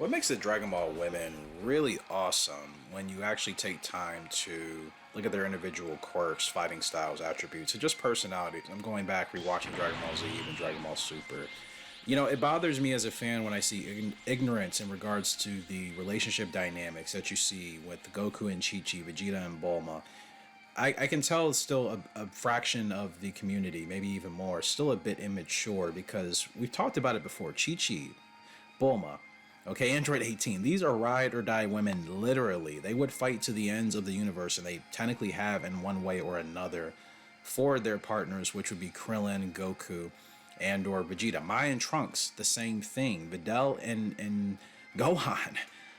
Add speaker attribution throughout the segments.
Speaker 1: What makes the Dragon Ball women really awesome when you actually take time to look at their individual quirks, fighting styles, attributes, and just personalities? I'm going back rewatching Dragon Ball Z and Dragon Ball Super. You know, it bothers me as a fan when I see ignorance in regards to the relationship dynamics that you see with Goku and Chi Chi, Vegeta and Bulma. I can tell it's still a fraction of the community, maybe even more, still a bit immature because we've talked about it before. Chi Chi, Bulma, okay, Android 18. These are ride or die women, literally. They would fight to the ends of the universe, and they technically have in one way or another for their partners, which would be Krillin, Goku, and or Vegeta. Mai and Trunks, the same thing. Videl and Gohan.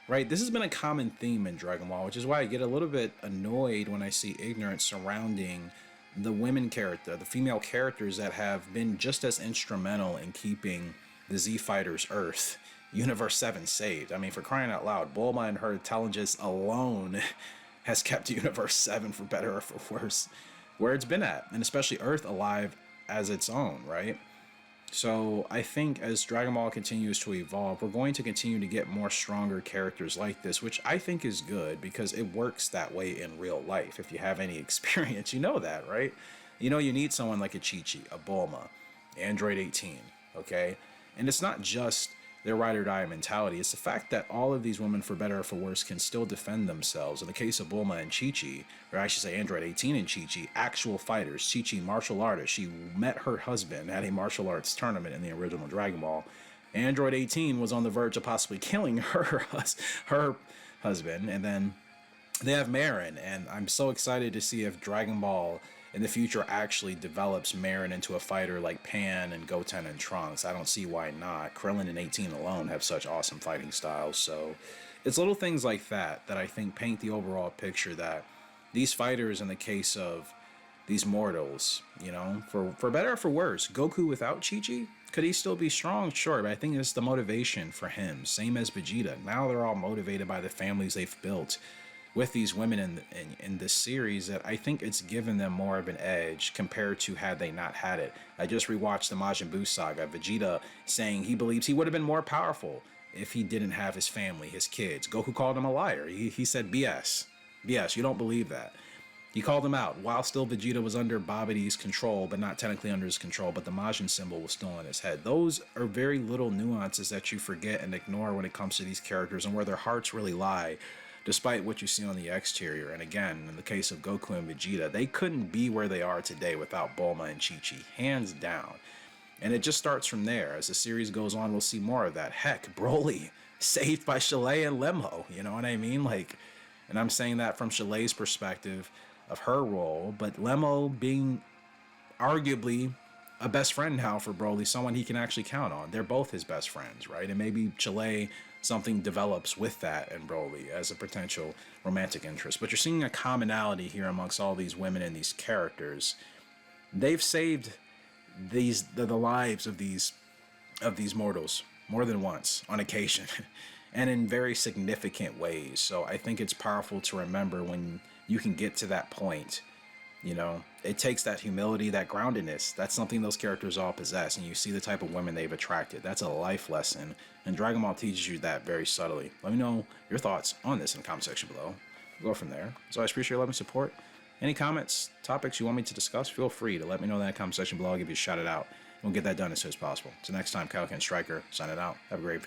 Speaker 1: Right? This has been a common theme in Dragon Ball, which is why I get a little bit annoyed when I see ignorance surrounding the women character, the female characters that have been just as instrumental in keeping the Z Fighters Earth Universe 7 saved. I mean, for crying out loud, Bulma and her intelligence alone has kept Universe 7, for better or for worse, where it's been at, and especially Earth alive as its own, right? So I think as Dragon Ball continues to evolve, we're going to continue to get more stronger characters like this, which I think is good because it works that way in real life. If you have any experience, you know that, right? You know you need someone like a Chi-Chi, a Bulma, Android 18, okay? And it's not just their ride or die mentality. It's the fact that all of these women, for better or for worse, can still defend themselves. In the case of Bulma and Chi-Chi, or I should say Android 18 and Chi-Chi, actual fighters. Chi-Chi, martial artist. She met her husband at a martial arts tournament in the original Dragon Ball. Android 18 was on the verge of possibly killing her husband. And then they have Marin, and I'm so excited to see if Dragon Ball in the future actually develops Marin into a fighter like Pan and Goten and Trunks. I don't see why not. Krillin and 18 alone have such awesome fighting styles. So it's little things like that that I think paint the overall picture that these fighters, in the case of these mortals, you know, for better or for worse, Goku without Chi-Chi, could he still be strong? Sure, but I think it's the motivation for him. Same as Vegeta. Now they're all motivated by the families they've built with these women in this series, that I think it's given them more of an edge compared to had they not had it. I just rewatched the Majin Buu saga, Vegeta saying he believes he would have been more powerful if he didn't have his family, his kids. Goku called him a liar. He said BS. BS, you don't believe that. He called him out while still Vegeta was under Babidi's control, but not technically under his control, but the Majin symbol was still on his head. Those are very little nuances that you forget and ignore when it comes to these characters and where their hearts really lie, despite what you see on the exterior. And again, in the case of Goku and Vegeta, they couldn't be where they are today without Bulma and Chi-Chi, hands down. And it just starts from there. As the series goes on, we'll see more of that. Heck, Broly, saved by Chalet and Lemmo, you know what I mean? Like, and I'm saying that from Chalet's perspective of her role, but Lemmo being arguably a best friend now for Broly, someone he can actually count on. They're both his best friends, right? And maybe Chalet, something develops with that and Broly as a potential romantic interest. But you're seeing a commonality here amongst all these women and these characters. They've saved the lives of these mortals more than once on occasion and in very significant ways. So I think it's powerful to remember when you can get to that point. You know, it takes that humility, that groundedness. That's something those characters all possess. And you see the type of women they've attracted. That's a life lesson. And Dragon Ball teaches you that very subtly. Let me know your thoughts on this in the comment section below. We'll go from there. So I appreciate your love and support. Any comments, topics you want me to discuss, feel free to let me know in that comment section below. I'll give you a shout out. We'll get that done as soon as possible. Until next time, Kyle Ken Striker, signing out. Have a great